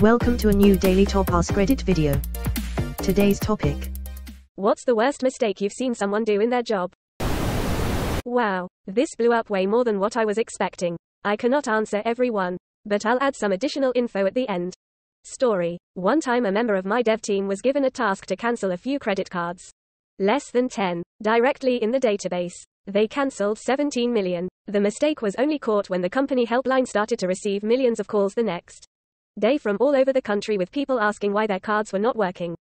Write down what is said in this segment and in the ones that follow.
Welcome to a new Daily Top Askreddit video. Today's topic. What's the worst mistake you've seen someone do in their job? Wow, this blew up way more than what I was expecting. I cannot answer every one, but I'll add some additional info at the end. Story. One time a member of my dev team was given a task to cancel a few credit cards. Less than 10. Directly in the database. They cancelled 17 million. The mistake was only caught when the company helpline started to receive millions of calls the next day from all over the country with people asking why their cards were not working.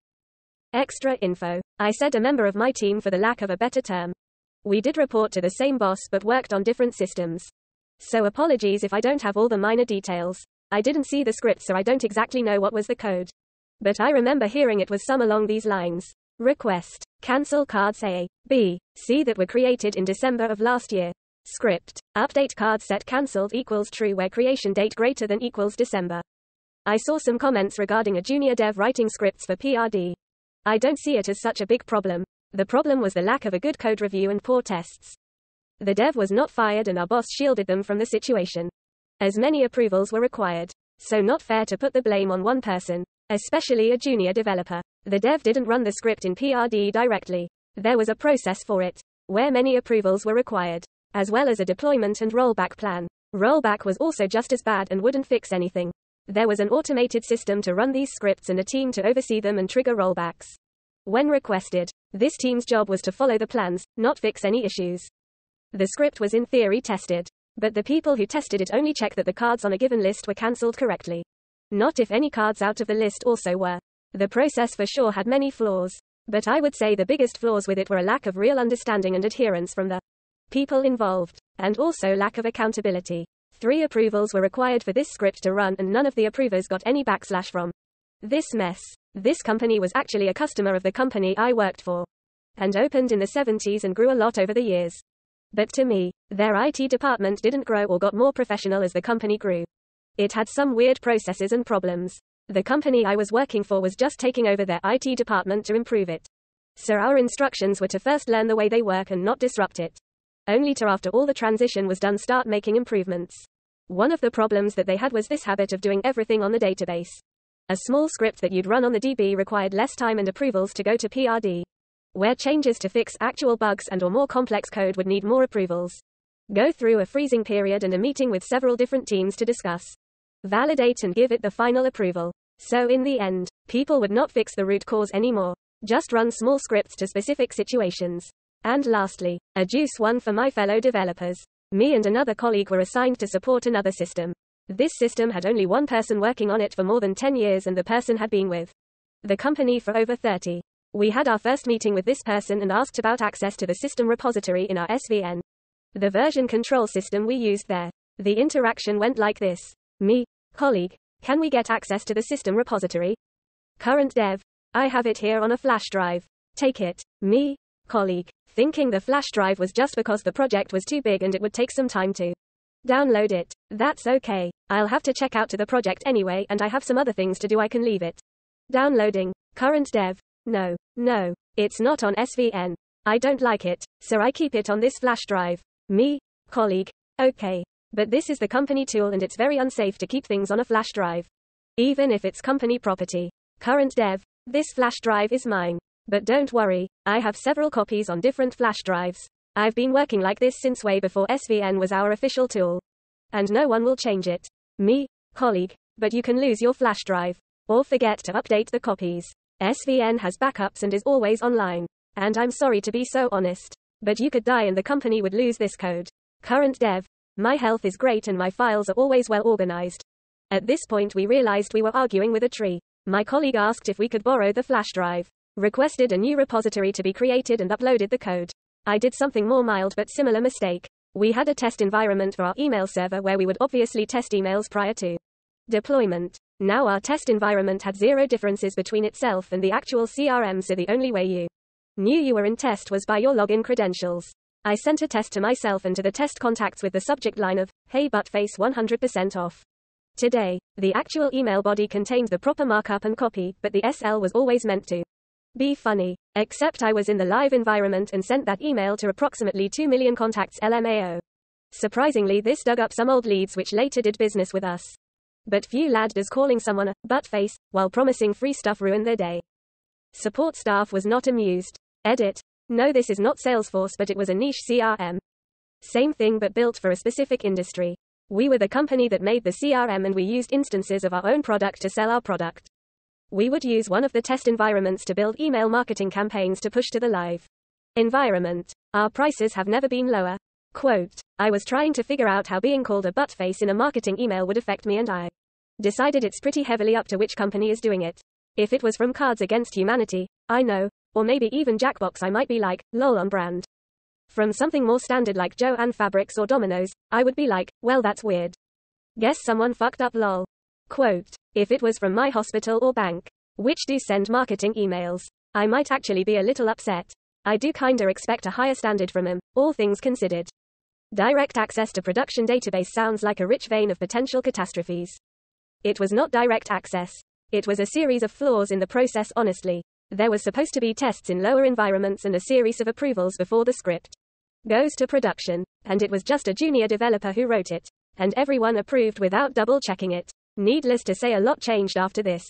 Extra info. I said a member of my team for the lack of a better term. We did report to the same boss but worked on different systems. So apologies if I don't have all the minor details. I didn't see the script so I don't exactly know what was the code. But I remember hearing it was some along these lines. Request. Cancel cards A, B, C that were created in December of last year. Script. Update card set cancelled equals true where creation date greater than equals December. I saw some comments regarding a junior dev writing scripts for PRD. I don't see it as such a big problem. The problem was the lack of a good code review and poor tests. The dev was not fired and our boss shielded them from the situation. As many approvals were required. So not fair to put the blame on one person, especially a junior developer. The dev didn't run the script in PRD directly. There was a process for it, where many approvals were required, as well as a deployment and rollback plan. Rollback was also just as bad and wouldn't fix anything. There was an automated system to run these scripts and a team to oversee them and trigger rollbacks when requested. This team's job was to follow the plans, not fix any issues. The script was in theory tested, but the people who tested it only checked that the cards on a given list were cancelled correctly. Not if any cards out of the list also were. The process for sure had many flaws, but I would say the biggest flaws with it were a lack of real understanding and adherence from the people involved, and also lack of accountability. 3 approvals were required for this script to run and none of the approvers got any backlash from this mess. This company was actually a customer of the company I worked for, and opened in the 70s and grew a lot over the years. But to me, their IT department didn't grow or got more professional as the company grew. It had some weird processes and problems. The company I was working for was just taking over their IT department to improve it. So our instructions were to first learn the way they work and not disrupt it. Only to after all the transition was done start making improvements. One of the problems that they had was this habit of doing everything on the database. A small script that you'd run on the DB required less time and approvals to go to PRD, where changes to fix actual bugs and or more complex code would need more approvals. Go through a freezing period and a meeting with several different teams to discuss, validate and give it the final approval. So in the end, people would not fix the root cause anymore. Just run small scripts to specific situations. And lastly, a juice one for my fellow developers. Me and another colleague were assigned to support another system. This system had only one person working on it for more than 10 years and the person had been with the company for over 30. We had our first meeting with this person and asked about access to the system repository in our SVN, the version control system we used there. The interaction went like this. Me, colleague, can we get access to the system repository? Current dev, I have it here on a flash drive. Take it. Me, colleague, thinking the flash drive was just because the project was too big and it would take some time to download it. That's okay. I'll have to check out to the project anyway and I have some other things to do. I can leave it. Downloading. Current dev. No, it's not on SVN. I don't like it, so I keep it on this flash drive. Me, colleague. Okay. But this is the company tool and it's very unsafe to keep things on a flash drive, even if it's company property. Current dev. This flash drive is mine. But don't worry, I have several copies on different flash drives. I've been working like this since way before SVN was our official tool. And no one will change it. Me, colleague. But you can lose your flash drive. Or forget to update the copies. SVN has backups and is always online. And I'm sorry to be so honest, but you could die and the company would lose this code. Current dev. My health is great and my files are always well organized. At this point we realized we were arguing with a tree. My colleague asked if we could borrow the flash drive. Requested a new repository to be created and uploaded the code. I did something more mild but similar mistake. We had a test environment for our email server where we would obviously test emails prior to deployment. Now our test environment had 0 differences between itself and the actual CRM, so the only way you knew you were in test was by your login credentials. I sent a test to myself and to the test contacts with the subject line of, "Hey buttface 100% off today." The actual email body contained the proper markup and copy, but the SL was always meant to be funny. Except I was in the live environment and sent that email to approximately 2 million contacts LMAO. Surprisingly, this dug up some old leads which later did business with us. But few lad does calling someone a buttface while promising free stuff ruin their day. Support staff was not amused. Edit. No, this is not Salesforce, but it was a niche CRM. Same thing but built for a specific industry. We were the company that made the CRM and we used instances of our own product to sell our product. We would use one of the test environments to build email marketing campaigns to push to the live environment. Our prices have never been lower. Quote, I was trying to figure out how being called a buttface in a marketing email would affect me and I decided it's pretty heavily up to which company is doing it. If it was from Cards Against Humanity, I know, or maybe even Jackbox, I might be like, lol, on brand. From something more standard like Jo-Ann Fabrics or Domino's, I would be like, well, that's weird. Guess someone fucked up, lol. Quote, if it was from my hospital or bank, which do send marketing emails, I might actually be a little upset. I do kinda expect a higher standard from them, all things considered. Direct access to production database sounds like a rich vein of potential catastrophes. It was not direct access. It was a series of flaws in the process, honestly. There was supposed to be tests in lower environments and a series of approvals before the script goes to production, and it was just a junior developer who wrote it. And everyone approved without double checking it. Needless to say, a lot changed after this.